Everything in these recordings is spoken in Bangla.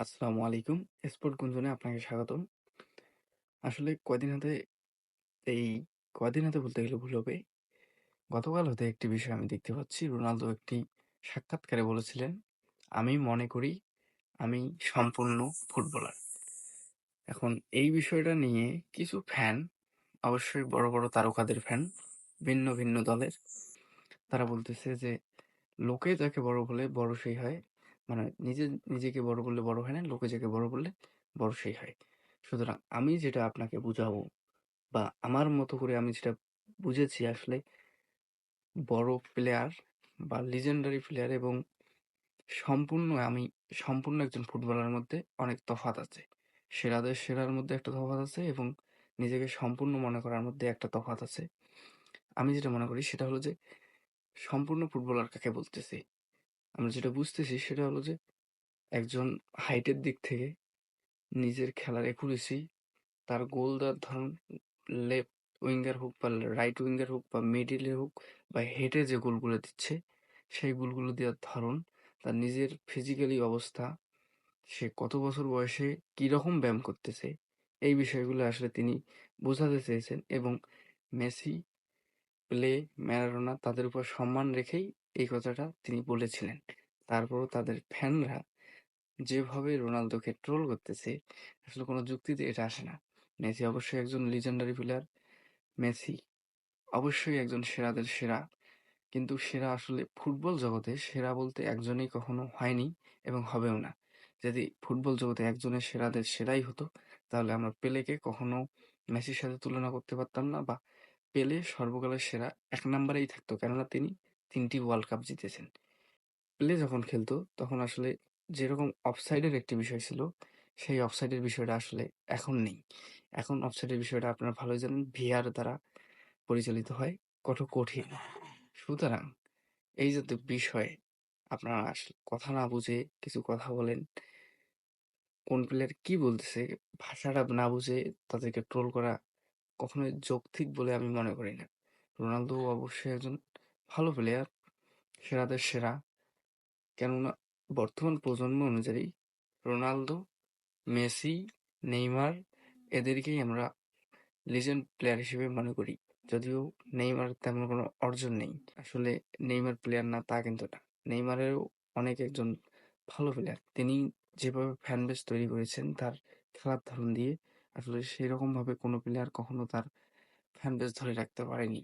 আসসালামু আলাইকুম। স্পোর্ট গুঞ্জনে আপনাকে স্বাগতম। আসলে এই কয়দিন হাতে বলতে গেলে ভুল হবে। গতকাল হতে একটি বিষয় আমি দেখতে পাচ্ছি। রোনালদো একটি সাক্ষাৎকারে বলেছিলেন, "আমি মনে করি আমি সম্পূর্ণ ফুটবলার।" এখন এই বিষয়টা নিয়ে কিছু ফ্যান, অবশ্যই বড়, বড় তারকাদের ফ্যান, ভিন্ন, ভিন্ন দলের, তারা বলতেছে যে, "লোকে যাকে বড় বলে বড় সেই হয়। মানে নিজেকে বড় বললে বড় হয় না, লোকে যাকে বড় বললে বড় সেই হয়।" সুতরাং আমি যেটা আপনাকে বুঝাবো বা আমার মতো করে আমি যেটা বুঝেছি আসলে বড় প্লেয়ার বা লিজেন্ডারি প্লেয়ার এবং আমি সম্পূর্ণ একজন ফুটবলারের মধ্যে অনেক তফাৎ আছে। সেরাদের সেরার মধ্যে একটা তফাৎ আছে এবং নিজেকে সম্পূর্ণ মনে করার মধ্যে একটা তফাৎ আছে। আমি যেটা মনে করি সেটা হলো যে সম্পূর্ণ ফুটবলার কাকে বলতেছি? আমরা যেটা বুঝতেছি সেটা হলো যে একজন হাইটের দিক থেকে নিজের খেলার একুরেসি, তার গোল দেওয়ার ধরন, লেফট উইঙ্গার হোক বা রাইট উইঙ্গার হোক বা মিডলে হোক বা হেডে যে গোলগুলো দিচ্ছে, সেই গোলগুলো দেওয়ার ধরন, তার নিজের ফিজিক্যালি অবস্থা, সে কত বছর বয়সে কীরকম ব্যায়াম করতেছে, এই বিষয়গুলো আসলে তিনি বোঝাতে চেয়েছেন এবং মেসি, পেলে, ম্যারাডোনা তাদের উপর সম্মান রেখেই এই কথাটা তিনি বলেছিলেন। তারপরও তাদের ফ্যানরা যেভাবে রোনালদোকে ট্রোল করতেছে, আসলে কোনো যুক্তিতে এটা আসে না। মেসি অবশ্যই একজন লিজেন্ডারি প্লেয়ার। মেসি অবশ্যই একজন সেরাদের সেরা। কিন্তু সেরা আসলে ফুটবল জগতে সেরা বলতে একজনই কখনো হয়নি এবং হবেও না। যদি ফুটবল জগতে একজনের সেরাদের সেরাই হতো, তাহলে আমরা পেলেকে কখনো মেসির সাথে তুলনা করতে পারতাম না বা পেলে সর্বকালের সেরা ১ নাম্বারেই থাকতো। কেননা তিনি ৩ টি ওয়ার্ল্ড কাপ জিতেছেন। পেলে যখন খেলতো তখন আসলে যেরকম অফসাইডের একটি বিষয় ছিল, সেই অফসাইডের বিষয়টা আসলে এখন নেই। এখন অফসাইডের বিষয়টা আপনারা ভালোই জানেন ভিআর দ্বারা পরিচালিত হয়, কত কঠিন। সুতরাং এই জাতীয় বিষয়ে আপনারা কথা না বুঝে কিছু কথা বলেন, কোন প্লেয়ার কি বলতেছে, ভাষাটা না বুঝে তাদেরকে ট্রোল করা কখনোই যৌক্তিক বলে আমি মনে করি না। রোনালদো অবশ্যই একজন ভালো প্লেয়ার, সেরাদের সেরা। কেননা বর্তমান প্রজন্ম অনুযায়ী রোনালদো, মেসি, নেইমার এদেরকেই আমরা লিজেন্ড প্লেয়ার হিসেবে মনে করি। যদিও নেইমার তেমন কোনো অর্জন নেই। আসলে নেইমার প্লেয়ার না তা কিন্তু না। নেইমারেরও অনেক একজন ভালো প্লেয়ার। তিনি যেভাবে ফ্যান বেস তৈরি করেছেন তার খেলার ধরন দিয়ে আসলে সেরকমভাবে কোনো প্লেয়ার কখনো তার ফ্যান বেস ধরে রাখতে পারেনি।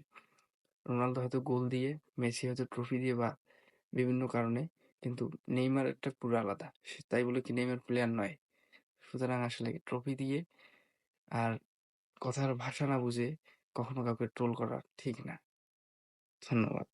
রোনালদো হয়তো গোল দিয়ে, মেসি হয়তো ট্রফি দিয়ে বা বিভিন্ন কারণে, কিন্তু নেইমারেরটা পুরো আলাদা। তাই বলে কি নেইমার প্লেয়ার নয়? সুতরাং আসলে ট্রফি দিয়ে আর কথার ভাষা না বুঝে কখনো কাউকে ট্রোল করা ঠিক না। ধন্যবাদ।